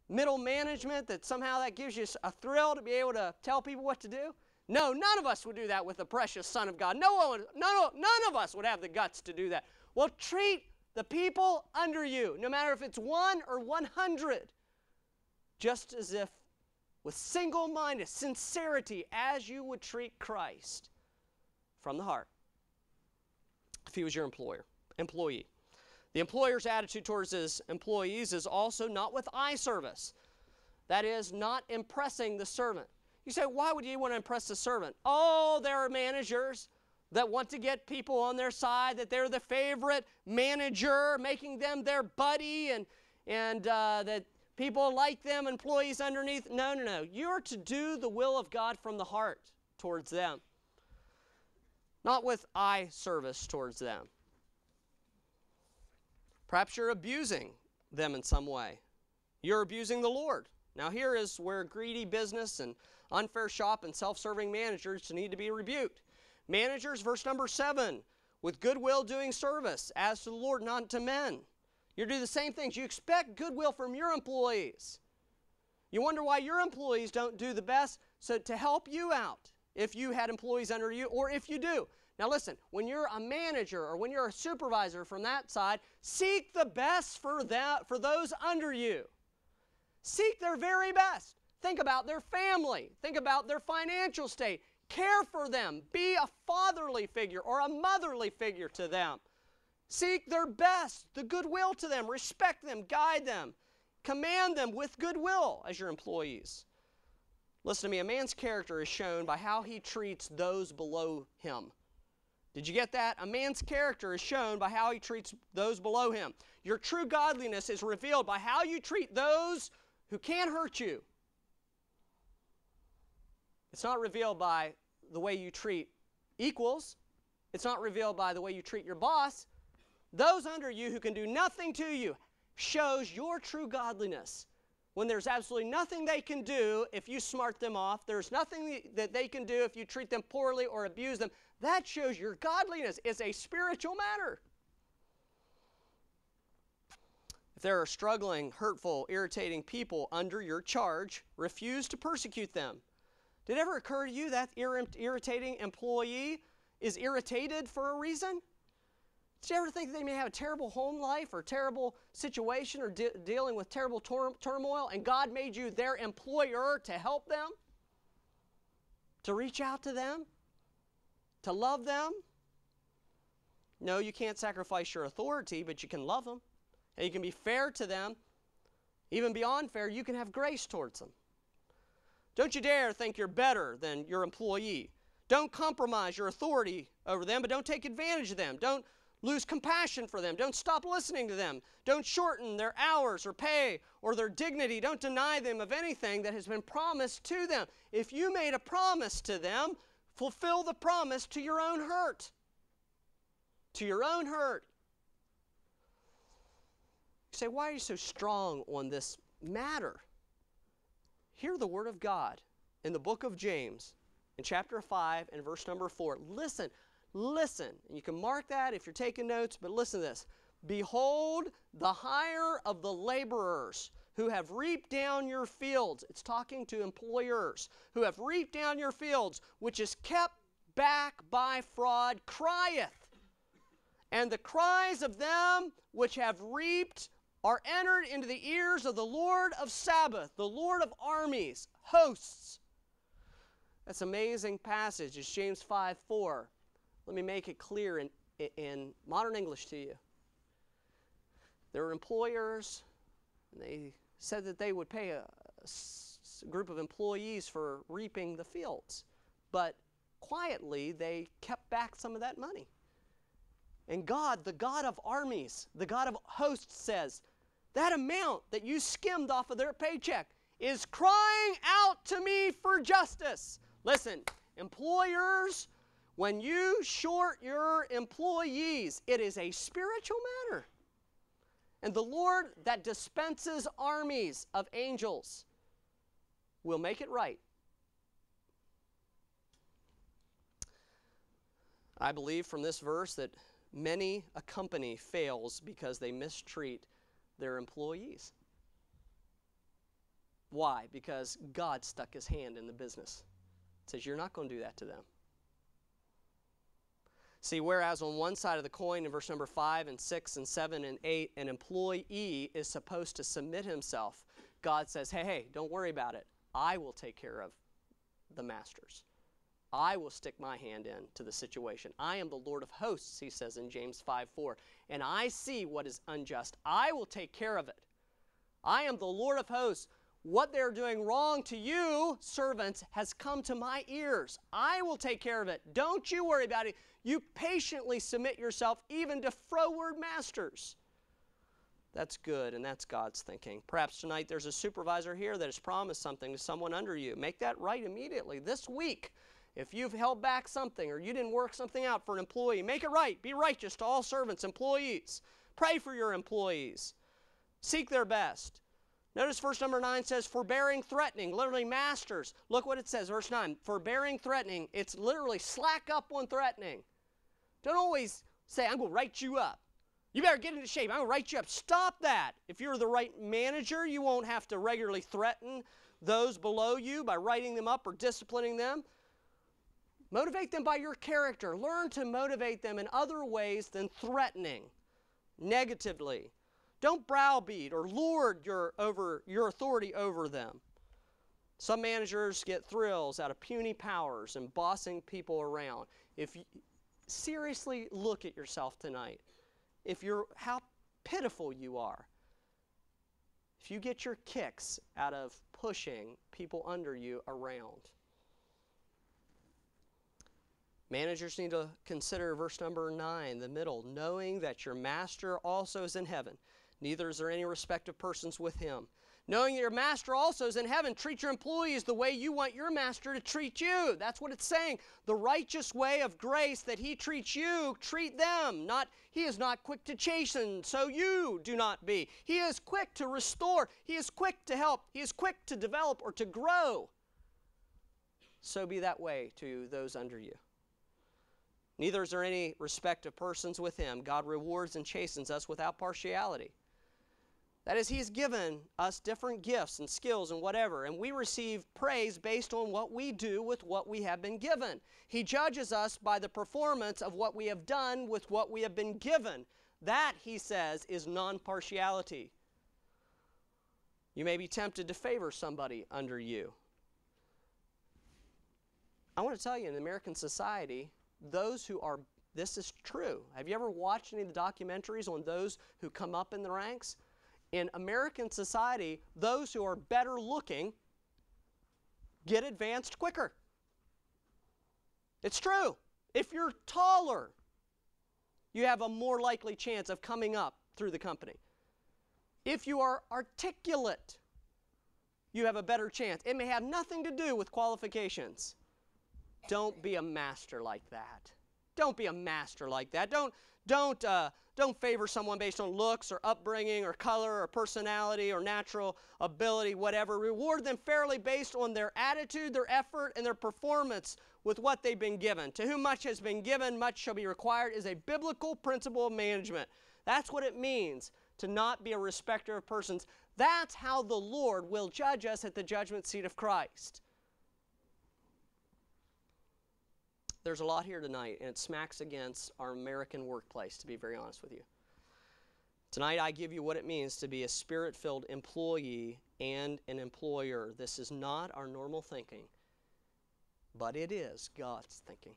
middle management that somehow that gives you a thrill to be able to tell people what to do? No, none of us would do that with the precious Son of God. None of us would have the guts to do that. Well, treat the people under you, no matter if it's 1 or 100, just as if with single-minded sincerity as you would treat Christ from the heart if he was your employee. The employer's attitude towards his employees is also not with eye service. That is, not impressing the servant. You say, why would you want to impress the servant? Oh, there are managers that want to get people on their side, that they're the favorite manager, making them their buddy, and that people like them, employees underneath. No. You're to do the will of God from the heart towards them, not with eye service towards them. Perhaps you're abusing them in some way. You're abusing the Lord. Now here is where greedy business and unfair shop and self-serving managers need to be rebuked. Managers, verse number 7, with goodwill doing service, as to the Lord, not to men. You do the same things. You expect goodwill from your employees. You wonder why your employees don't do the best so to help you out if you had employees under you, or if you do. Now listen, when you're a manager or when you're a supervisor from that side, seek the best for those under you. Seek their very best. Think about their family. Think about their financial state. Care for them. Be a fatherly figure or a motherly figure to them. Seek their best, the goodwill to them. Respect them, guide them, command them with goodwill as your employees. Listen to me, a man's character is shown by how he treats those below him. Did you get that? A man's character is shown by how he treats those below him. Your true godliness is revealed by how you treat those who can't hurt you. It's not revealed by the way you treat equals. It's not revealed by the way you treat your boss. Those under you who can do nothing to you shows your true godliness. When there's absolutely nothing they can do if you smart them off, there's nothing that they can do if you treat them poorly or abuse them, that shows your godliness. It's a spiritual matter. If there are struggling, hurtful, irritating people under your charge, refuse to persecute them. Did it ever occur to you that irritating employee is irritated for a reason? Did you ever think they may have a terrible home life or terrible situation or dealing with terrible turmoil, and God made you their employer to help them, to reach out to them, to love them? No, you can't sacrifice your authority, but you can love them, and you can be fair to them. Even beyond fair, you can have grace towards them. Don't you dare think you're better than your employee. Don't compromise your authority over them, but don't take advantage of them. Don't lose compassion for them. Don't stop listening to them. Don't shorten their hours or pay or their dignity. Don't deny them of anything that has been promised to them. If you made a promise to them, fulfill the promise to your own hurt. To your own hurt. You say, why are you so strong on this matter? Hear the word of God in the book of James, in chapter 5 and verse number 4. Listen. And you can mark that if you're taking notes, but listen to this. Behold, the hire of the laborers who have reaped down your fields. It's talking to employers who have reaped down your fields, which is kept back by fraud, crieth. And the cries of them which have reaped are entered into the ears of the Lord of Sabaoth, the Lord of armies, hosts. That's an amazing passage. It's James 5:4. Let me make it clear in modern English to you. There were employers, and they said that they would pay a group of employees for reaping the fields. But quietly, they kept back some of that money. And God, the God of armies, the God of hosts says, that amount that you skimmed off of their paycheck is crying out to me for justice. Listen, employers, when you short your employees, it is a spiritual matter. And the Lord that dispenses armies of angels will make it right. I believe from this verse that many a company fails because they mistreat their employees. Why? Because God stuck his hand in the business. It says, you're not going to do that to them. See, whereas on one side of the coin in verse number 5 and 6 and 7 and 8, an employee is supposed to submit himself, God says, hey, don't worry about it. I will take care of the masters. I will stick my hand in to the situation. I am the Lord of hosts, he says in James 5:4, and I see what is unjust. I will take care of it. I am the Lord of hosts. What they're doing wrong to you, servants, has come to my ears. I will take care of it. Don't you worry about it. You patiently submit yourself even to froward masters. That's good, and that's God's thinking. Perhaps tonight there's a supervisor here that has promised something to someone under you. Make that right immediately. This week, if you've held back something or you didn't work something out for an employee, make it right. Be righteous to all servants, employees. Pray for your employees. Seek their best. Notice verse number 9 says, forbearing, threatening, literally masters. Look what it says, verse 9, forbearing, threatening. It's literally slack up on threatening. Don't always say, I'm going to write you up. You better get into shape. I'm going to write you up. Stop that. If you're the right manager, you won't have to regularly threaten those below you by writing them up or disciplining them. Motivate them by your character. Learn to motivate them in other ways than threatening negatively. Don't browbeat or lord your authority over them. Some managers get thrills out of puny powers and bossing people around. If you seriously look at yourself tonight, how pitiful you are. If you get your kicks out of pushing people under you around. Managers need to consider verse number 9, the middle, knowing that your master also is in heaven. Neither is there any respect of persons with him. Knowing that your master also is in heaven, treat your employees the way you want your master to treat you. That's what it's saying. The righteous way of grace that he treats you, treat them. He is not quick to chasten, so you do not be. He is quick to restore. He is quick to help. He is quick to develop or to grow. So be that way to those under you. Neither is there any respect of persons with him. God rewards and chastens us without partiality. That is, he's given us different gifts and skills and whatever, and we receive praise based on what we do with what we have been given. He judges us by the performance of what we have done with what we have been given. That, he says, is non-partiality. You may be tempted to favor somebody under you. I want to tell you, in American society, this is true. Have you ever watched any of the documentaries on those who come up in the ranks? In American society, those who are better looking get advanced quicker. It's true. If you're taller, you have a more likely chance of coming up through the company. If you are articulate, you have a better chance. It may have nothing to do with qualifications. Don't be a master like that. Don't be a master like that. Don't favor someone based on looks or upbringing or color or personality or natural ability, whatever. Reward them fairly based on their attitude, their effort, and their performance with what they've been given. To whom much has been given, much shall be required is a biblical principle of management. That's what it means to not be a respecter of persons. That's how the Lord will judge us at the judgment seat of Christ. There's a lot here tonight, and it smacks against our American workplace, to be very honest with you. Tonight, I give you what it means to be a spirit-filled employee and an employer. This is not our normal thinking, but it is God's thinking.